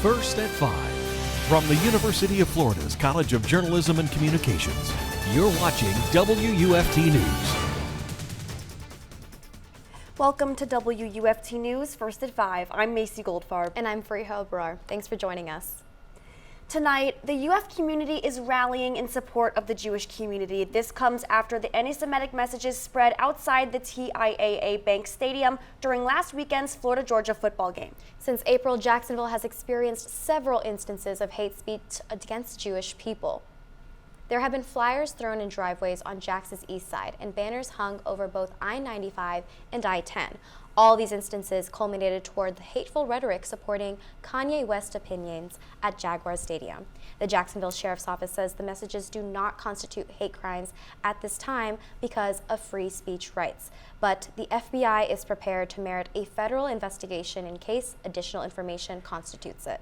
First at 5. From the University of Florida's College of Journalism and Communications, you're watching WUFT News. Welcome to WUFT News, First at 5. I'm Macie Goldfarb. And I'm Fareeha Abrar. Thanks for joining us. Tonight, the UF community is rallying in support of the Jewish community. This comes after the anti-Semitic messages spread outside the TIAA Bank Stadium during last weekend's Florida-Georgia football game. Since April, Jacksonville has experienced several instances of hate speech against Jewish people. There have been flyers thrown in driveways on Jax's east side and banners hung over both I-95 and I-10. All these instances culminated toward the hateful rhetoric supporting Kanye West opinions at Jaguar Stadium. The Jacksonville Sheriff's Office says the messages do not constitute hate crimes at this time because of free speech rights. But the FBI is prepared to merit a federal investigation in case additional information constitutes it.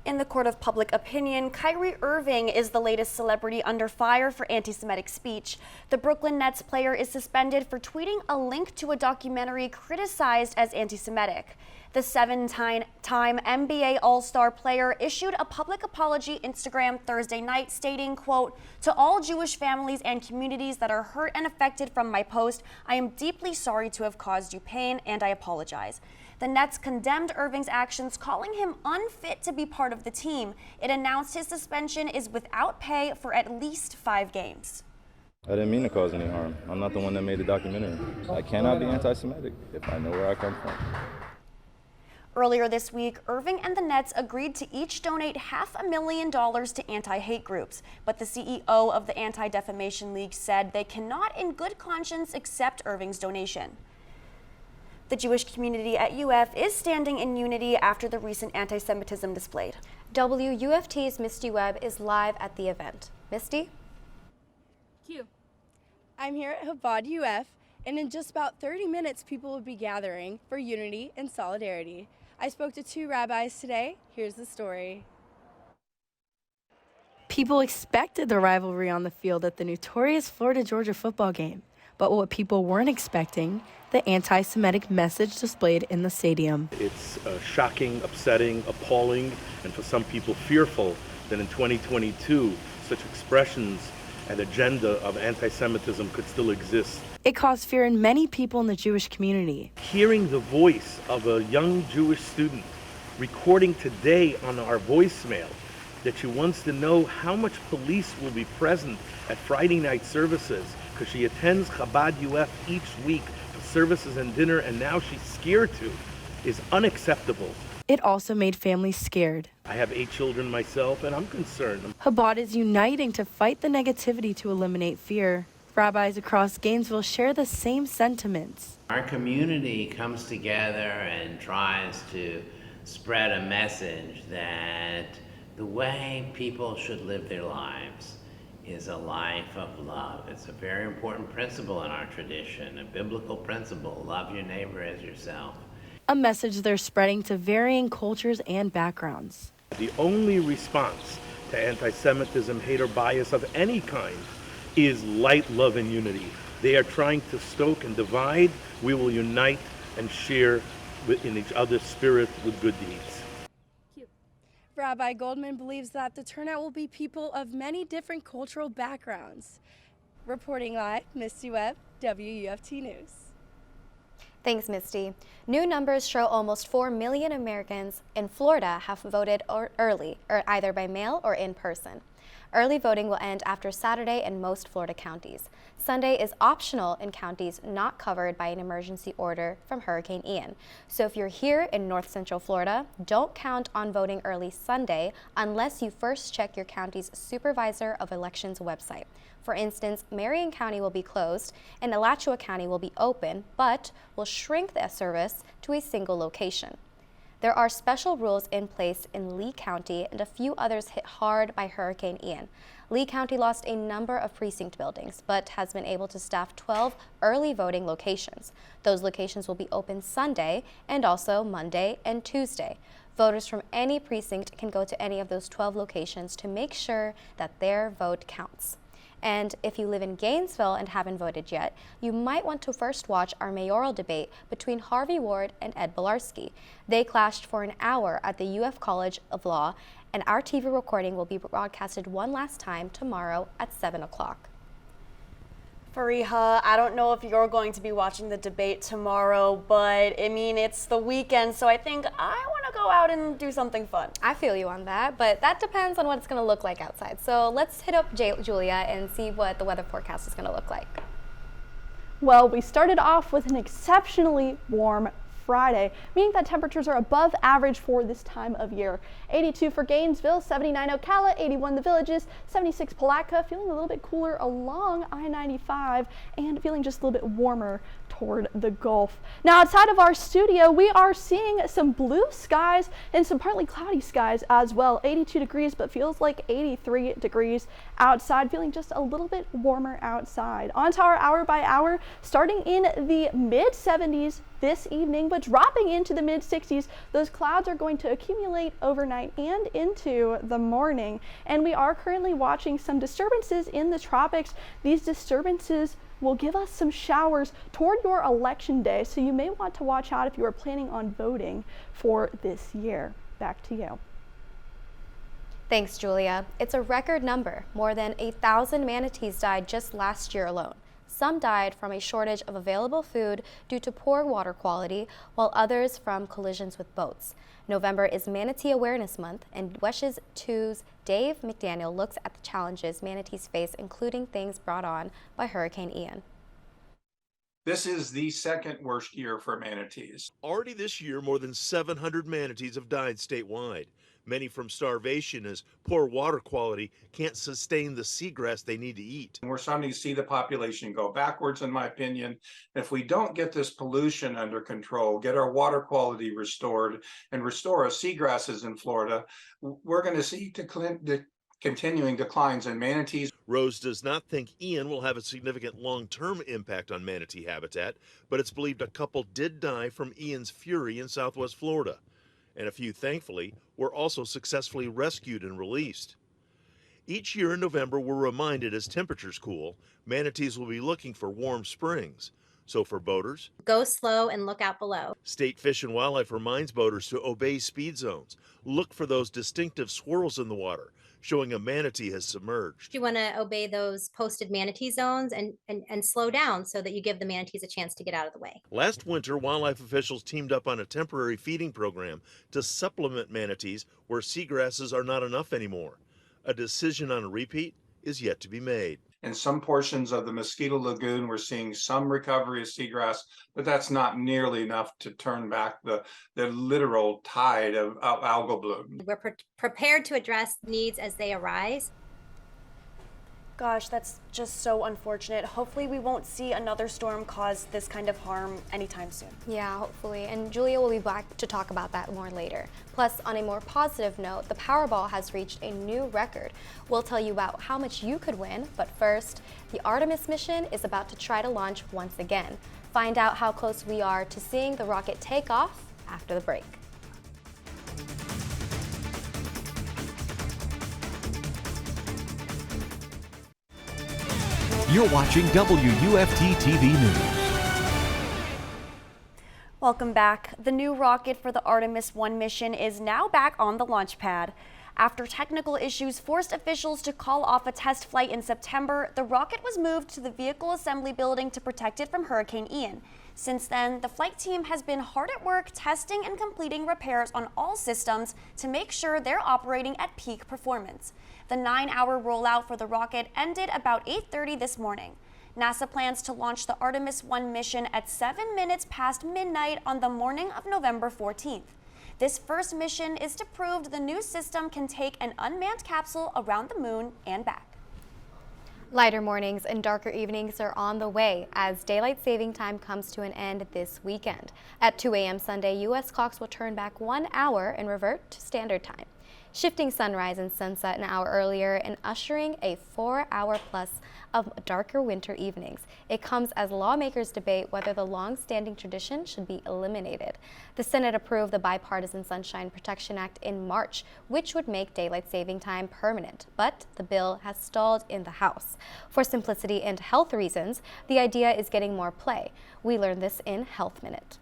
In the court of public opinion, Kyrie Irving is the latest celebrity under fire for anti-Semitic speech. The Brooklyn Nets player is suspended for tweeting a link to a documentary criticized as anti-Semitic. The seven-time NBA All-Star player issued a public apology Instagram Thursday night stating, quote, "To all Jewish families and communities that are hurt and affected from my post, I am deeply sorry to have caused you pain and I apologize." The Nets condemned Irving's actions, calling him unfit to be part of the team. It announced his suspension is without pay for at least 5 games. I didn't mean to cause any harm. I'm not the one that made the documentary. I cannot be anti-Semitic if I know where I come from. Earlier this week, Irving and the Nets agreed to each donate $500,000 to anti-hate groups, but the CEO of the Anti-Defamation League said they cannot in good conscience accept Irving's donation. The Jewish community at UF is standing in unity after the recent anti-Semitism displayed. WUFT's Mistie Webb is live at the event. Mistie? Q. I'm here at Chabad UF, and in just about 30 minutes, people will be gathering for unity and solidarity. I spoke to 2 rabbis today. Here's the story. People expected the rivalry on the field at the notorious Florida-Georgia football game. But what people weren't expecting, the anti-Semitic message displayed in the stadium. It's shocking, upsetting, appalling, and for some people fearful that in 2022, such expressions and agenda of anti-Semitism could still exist. It caused fear in many people in the Jewish community. Hearing the voice of a young Jewish student recording today on our voicemail that she wants to know how much police will be present at Friday night services because she attends Chabad UF each week for services and dinner, and now she's scared to, is unacceptable. It also made families scared. I have 8 children myself, and I'm concerned. Chabad is uniting to fight the negativity to eliminate fear. Rabbis across Gainesville share the same sentiments. Our community comes together and tries to spread a message that the way people should live their lives is a life of love. It's a very important principle in our tradition, a biblical principle, love your neighbor as yourself. A message they're spreading to varying cultures and backgrounds. The only response to anti-Semitism, hate, or bias of any kind is light, love, and unity. They are trying to stoke and divide. We will unite and share in each other's spirit with good deeds. Rabbi Goldman believes that the turnout will be people of many different cultural backgrounds. Reporting live, Mistie Webb, WUFT News. Thanks, Mistie. New numbers show almost 4 million Americans in Florida have voted early, or either by mail or in person. Early voting will end after Saturday in most Florida counties. Sunday is optional in counties not covered by an emergency order from Hurricane Ian. So if you're here in North Central Florida, don't count on voting early Sunday unless you first check your county's Supervisor of Elections website. For instance, Marion County will be closed and Alachua County will be open, but will shrink the service to a single location. There are special rules in place in Lee County and a few others hit hard by Hurricane Ian. Lee County lost a number of precinct buildings, but has been able to staff 12 early voting locations. Those locations will be open Sunday and also Monday and Tuesday. Voters from any precinct can go to any of those 12 locations to make sure that their vote counts. And if you live in Gainesville and haven't voted yet, you might want to first watch our mayoral debate between Harvey Ward and Ed Bilarski. They clashed for an hour at the UF College of Law, and our TV recording will be broadcasted one last time tomorrow at 7 o'clock. Fareeha, I don't know if you're going to be watching the debate tomorrow, but I mean, it's the weekend, so I think I want to go out and do something fun. I feel you on that, but that depends on what it's going to look like outside. So let's hit up Julia and see what the weather forecast is going to look like. Well, we started off with an exceptionally warm Friday, meaning that temperatures are above average for this time of year. 82 for Gainesville, 79 Ocala, 81 the Villages, 76 Palatka, feeling a little bit cooler along I-95 and feeling just a little bit warmer toward the Gulf. Now outside of our studio, we are seeing some blue skies and some partly cloudy skies as well. 82 degrees, but feels like 83 degrees outside, feeling just a little bit warmer outside. On to our hour by hour, starting in the mid 70s this evening, but dropping into the mid 60s. Those clouds are going to accumulate overnight and into the morning. And we are currently watching some disturbances in the tropics. These disturbances will give us some showers toward your election day, so you may want to watch out if you are planning on voting for this year. Back to you. Thanks, Julia. It's a record number. More than 1,000 manatees died just last year alone. Some died from a shortage of available food due to poor water quality, while others from collisions with boats. November is Manatee Awareness Month, and WESH 2's Dave McDaniel looks at the challenges manatees face, including things brought on by Hurricane Ian. This is the second worst year for manatees. Already this year, more than 700 manatees have died statewide. Many from starvation, as poor water quality can't sustain the seagrass they need to eat. We're starting to see the population go backwards, in my opinion. If we don't get this pollution under control, get our water quality restored, and restore our seagrasses in Florida, we're going to see continuing declines in manatees. Rose does not think Ian will have a significant long-term impact on manatee habitat, but it's believed a couple did die from Ian's fury in southwest Florida. And a few, thankfully, were also successfully rescued and released. Each year in November, we're reminded as temperatures cool, manatees will be looking for warm springs. So for boaters, go slow and look out below. State Fish and Wildlife reminds boaters to obey speed zones. Look for those distinctive swirls in the water, showing a manatee has submerged. You want to obey those posted manatee zones and slow down so that you give the manatees a chance to get out of the way. Last winter, wildlife officials teamed up on a temporary feeding program to supplement manatees where seagrasses are not enough anymore. A decision on a repeat is yet to be made. In some portions of the Mosquito Lagoon, we're seeing some recovery of seagrass, but that's not nearly enough to turn back the literal tide of algal bloom. We're prepared to address needs as they arise. Gosh, that's just so unfortunate. Hopefully we won't see another storm cause this kind of harm anytime soon. Yeah, hopefully. And Julia will be back to talk about that more later. Plus, on a more positive note, the Powerball has reached a new record. We'll tell you about how much you could win, but first, the Artemis mission is about to try to launch once again. Find out how close we are to seeing the rocket take off after the break. You're watching WUFT-TV News. Welcome back. The new rocket for the Artemis 1 mission is now back on the launch pad. After technical issues forced officials to call off a test flight in September, the rocket was moved to the vehicle assembly building to protect it from Hurricane Ian. Since then, the flight team has been hard at work testing and completing repairs on all systems to make sure they're operating at peak performance. The 9-hour rollout for the rocket ended about 8:30 this morning. NASA plans to launch the Artemis 1 mission at 7 minutes past midnight on the morning of November 14th. This first mission is to prove the new system can take an unmanned capsule around the moon and back. Lighter mornings and darker evenings are on the way as daylight saving time comes to an end this weekend. At 2 a.m. Sunday, U.S. clocks will turn back 1 hour and revert to standard time. shifting sunrise and sunset an hour earlier and ushering a 4-hour plus of darker winter evenings. It comes as lawmakers debate whether the long-standing tradition should be eliminated. The Senate approved the Bipartisan Sunshine Protection Act in March, which would make daylight saving time permanent, but the bill has stalled in the House. For simplicity and health reasons, the idea is getting more play. We learned this in Health Minute.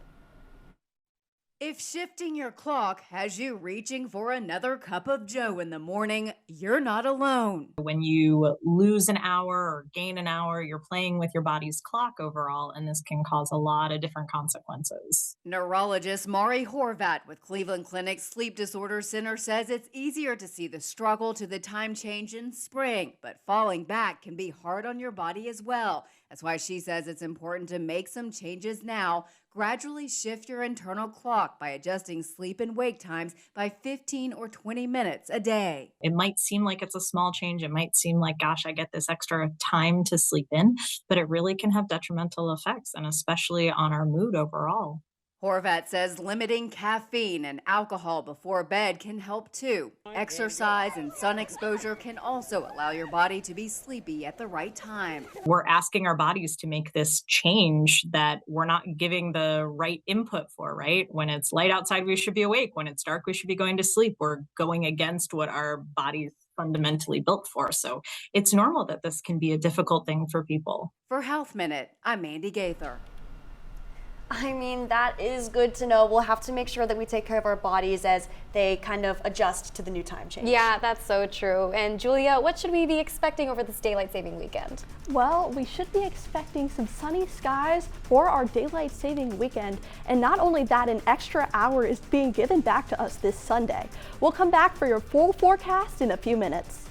If shifting your clock has you reaching for another cup of joe in the morning, you're not alone. When you lose an hour or gain an hour, you're playing with your body's clock overall, and this can cause a lot of different consequences. Neurologist Mari Horvat with Cleveland Clinic's Sleep Disorder Center says it's easier to see the struggle to the time change in spring, but falling back can be hard on your body as well. That's why she says it's important to make some changes now. Gradually shift your internal clock by adjusting sleep and wake times by 15 or 20 minutes a day. It might seem like it's a small change. It might seem like, gosh, I get this extra time to sleep in, but it really can have detrimental effects, and especially on our mood overall. Horvat says limiting caffeine and alcohol before bed can help too. Exercise and sun exposure can also allow your body to be sleepy at the right time. We're asking our bodies to make this change that we're not giving the right input for, right? When it's light outside, we should be awake. When it's dark, we should be going to sleep. We're going against what our body's fundamentally built for. So it's normal that this can be a difficult thing for people. For Health Minute, I'm Mandy Gaither. I mean, that is good to know. We'll have to make sure that we take care of our bodies as they kind of adjust to the new time change. Yeah, that's so true. And Julia, what should we be expecting over this daylight saving weekend? Well, we should be expecting some sunny skies for our daylight saving weekend. And not only that, an extra hour is being given back to us this Sunday. We'll come back for your full forecast in a few minutes.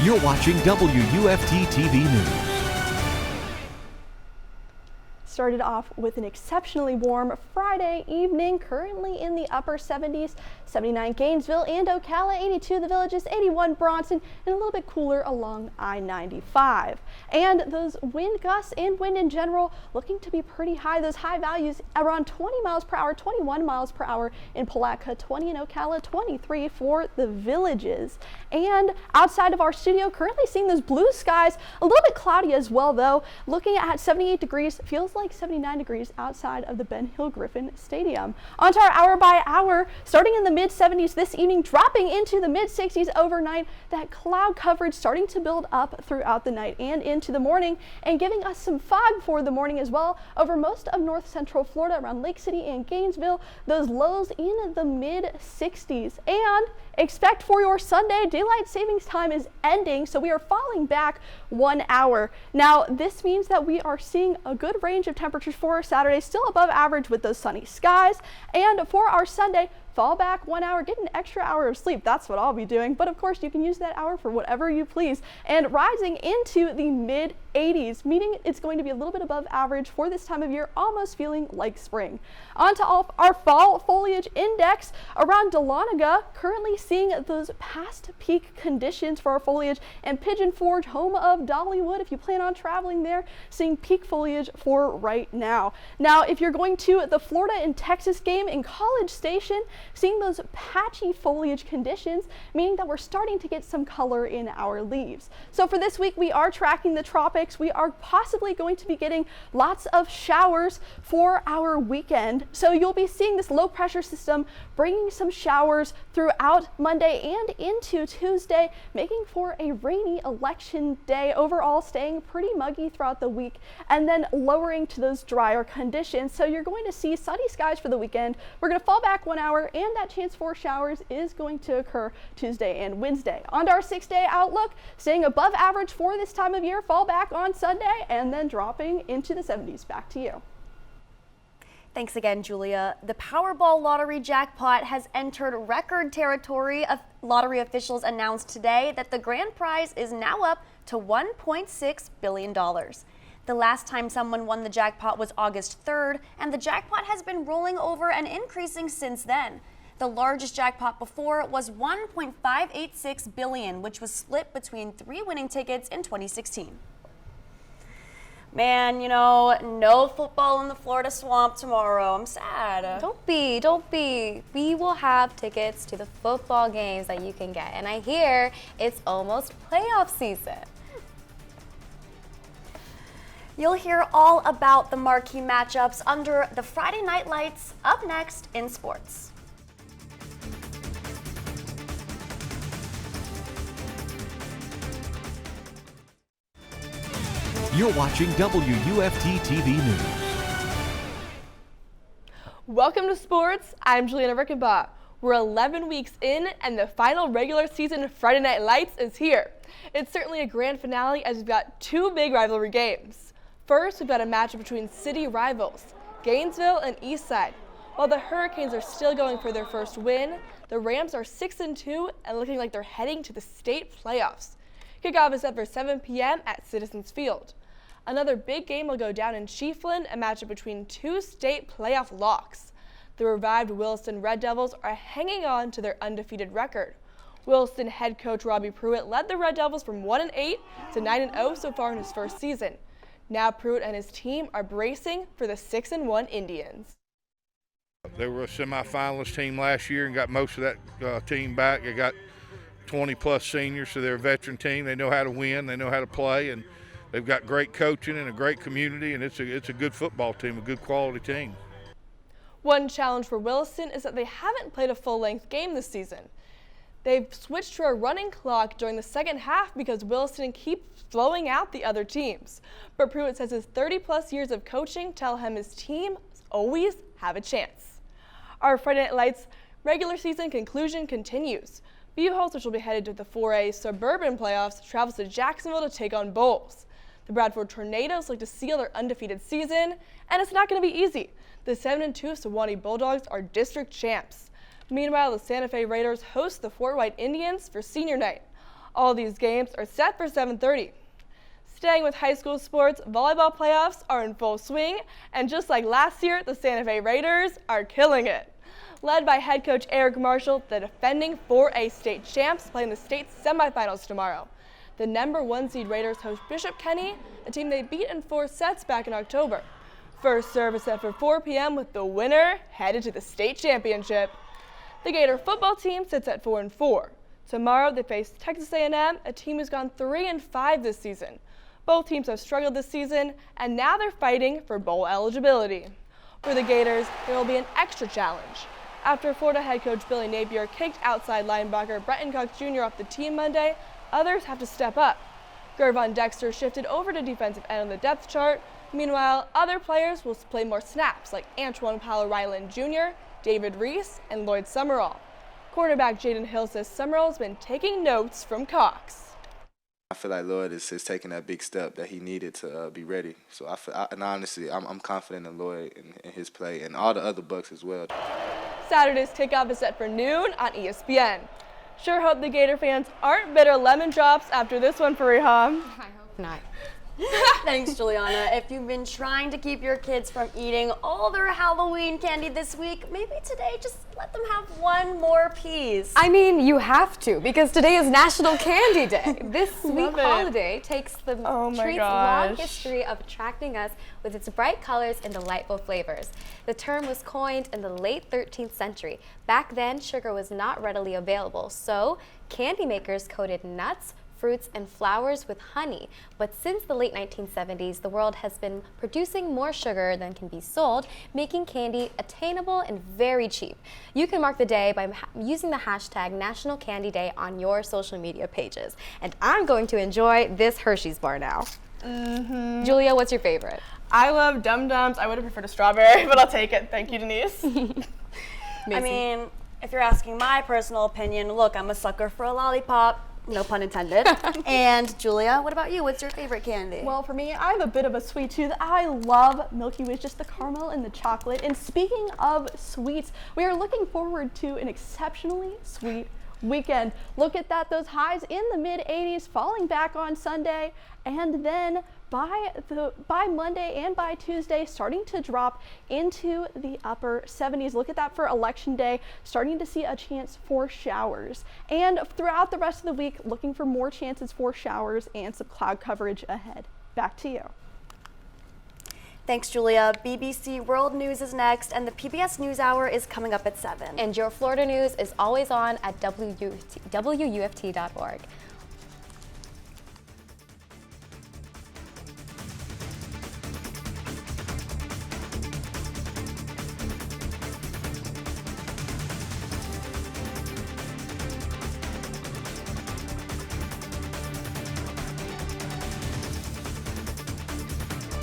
You're watching WUFT-TV News. Started off with an exceptionally warm Friday evening, currently in the upper 70s, 79 Gainesville and Ocala, 82 the Villages, 81 Bronson, and a little bit cooler along I-95. And those wind gusts and wind in general looking to be pretty high. Those high values around 20 miles per hour, 21 miles per hour in Palatka, 20 in Ocala, 23 for the Villages. And outside of our studio, currently seeing those blue skies, a little bit cloudy as well though, looking at 78 degrees, feels like 79 degrees outside of the Ben Hill Griffin Stadium. On to our hour by hour, starting in the mid 70s this evening, dropping into the mid 60s overnight. That cloud coverage starting to build up throughout the night and into the morning, and giving us some fog for the morning as well over most of north central Florida around Lake City and Gainesville. Those lows in the mid 60s. And expect for your Sunday, daylight savings time is ending, so we are falling back 1 hour. Now, this means that we are seeing a good range of temperatures for our Saturday, still above average with those sunny skies. And for our Sunday, fall back 1 hour, get an extra hour of sleep. That's what I'll be doing. But of course, you can use that hour for whatever you please. And rising into the mid 80s, meaning it's going to be a little bit above average for this time of year, almost feeling like spring. On to our fall foliage index around Dahlonega, currently seeing those past peak conditions for our foliage, and Pigeon Forge, home of Dollywood, if you plan on traveling there, seeing peak foliage for right now. Now, if you're going to the Florida and Texas game in College Station, seeing those patchy foliage conditions, meaning that we're starting to get some color in our leaves. So for this week, we are tracking the tropics. We are possibly going to be getting lots of showers for our weekend. So you'll be seeing this low pressure system bringing some showers throughout Monday and into Tuesday, making for a rainy election day. Overall, staying pretty muggy throughout the week, and then lowering to those drier conditions. So you're going to see sunny skies for the weekend. We're going to fall back 1 hour, and that chance for showers is going to occur Tuesday and Wednesday. On to our 6-day outlook, staying above average for this time of year, fall back on Sunday, and then dropping into the 70s. Back to you. Thanks again, Julia. The Powerball lottery jackpot has entered record territory. Lottery officials announced today that the grand prize is now up to $1.6 billion. The last time someone won the jackpot was August 3rd, and the jackpot has been rolling over and increasing since then. The largest jackpot before was $1.586 billion, which was split between 3 winning tickets in 2016. Man, you know, no football in the Florida swamp tomorrow. I'm sad. Don't be. We will have tickets to the football games that you can get. And I hear it's almost playoff season. You'll hear all about the marquee matchups under the Friday Night Lights up next in sports. You're watching WUFT-TV News. Welcome to sports. I'm Julianna Reichenbach. We're 11 weeks in, and the final regular season Friday Night Lights is here. It's certainly a grand finale as we've got two big rivalry games. First, we've got a matchup between city rivals, Gainesville and Eastside. While the Hurricanes are still going for their first win, the Rams are 6-2 and looking like they're heading to the state playoffs. Kickoff is set for 7 p.m. at Citizens Field. Another big game will go down in Chiefland, a matchup between two state playoff locks. The revived Williston Red Devils are hanging on to their undefeated record. Williston head coach Robbie Pruitt led the Red Devils from 1-8 to 9-0 so far in his first season. Now Pruitt and his team are bracing for the 6-1 Indians. They were a semifinalist team last year and got most of that team back. They got 20-plus seniors, so they're a veteran team. They know how to win, they know how to play, and they've got great coaching and a great community, and it's a good football team, a good quality team. One challenge for Williston is that they haven't played a full-length game this season. They've switched to a running clock during the second half because Williston keeps blowing out the other teams. But Pruitt says his 30-plus years of coaching tell him his team always have a chance. Our Friday Night Lights regular season conclusion continues. Buchholz, which will be headed to the 4A Suburban Playoffs, travels to Jacksonville to take on Bowles. The Bradford Tornadoes look to seal their undefeated season, and it's not going to be easy. The 7-2 Sewanee Bulldogs are district champs. Meanwhile, the Santa Fe Raiders host the Fort White Indians for senior night. All these games are set for 7:30. Staying with high school sports, volleyball playoffs are in full swing, and just like last year, the Santa Fe Raiders are killing it. Led by head coach Eric Marshall, the defending 4A state champs play in the state semifinals tomorrow. The number 1 seed Raiders host Bishop Kenny, a team they beat in 4 sets back in October. First serve is set for 4 p.m. with the winner headed to the state championship. The Gator football team sits at 4-4. Tomorrow they face Texas A&M, a team who's gone 3-5 this season. Both teams have struggled this season, and now they're fighting for bowl eligibility. For the Gators, there will be an extra challenge. After Florida head coach Billy Napier kicked outside linebacker Brenton Cox Jr. off the team Monday, others have to step up. Gervon Dexter shifted over to defensive end on the depth chart. Meanwhile, other players will play more snaps like Antoine Powell-Ryland Jr., David Reese, and Lloyd Summerall. Quarterback Jaden Hill says Summerall has been taking notes from Cox. I feel like Lloyd is taking that big step that he needed to be ready. So honestly, I'm confident in Lloyd and his play and all the other Bucks as well. Saturday's kickoff is set for noon on ESPN. Sure hope the Gator fans aren't bitter lemon drops after this one, Fareeha. I hope not. Thanks, Juliana. If you've been trying to keep your kids from eating all their Halloween candy this week, maybe today just let them have one more piece. I mean, you have to, because today is National Candy Day. This sweet holiday takes the treat's long history of attracting us with its bright colors and delightful flavors. The term was coined in the late 13th century. Back then, sugar was not readily available, so candy makers coated nuts, fruits, and flowers with honey. But since the late 1970s, the world has been producing more sugar than can be sold, making candy attainable and very cheap. You can mark the day by using the hashtag National Candy Day on your social media pages. And I'm going to enjoy this Hershey's bar now. Julia, what's your favorite? I love Dum Dums. I would have preferred a strawberry, but I'll take it. Thank you, Denise. I mean, if you're asking my personal opinion, look, I'm a sucker for a lollipop. No pun intended. And Julia, what about you? What's your favorite candy? Well, for me, I have a bit of a sweet tooth. I love Milky Way, just the caramel and the chocolate. And speaking of sweets, we are looking forward to an exceptionally sweet weekend. Look at that, those highs in the mid-80s falling back on Sunday, and then by Monday and by Tuesday starting to drop into the upper 70s. Look at that for Election Day, starting to see a chance for showers. And throughout the rest of the week, looking for more chances for showers and some cloud coverage ahead. Back to you. Thanks, Julia. BBC World News is next, and the PBS NewsHour is coming up at 7. And your Florida news is always on at WUFT.org.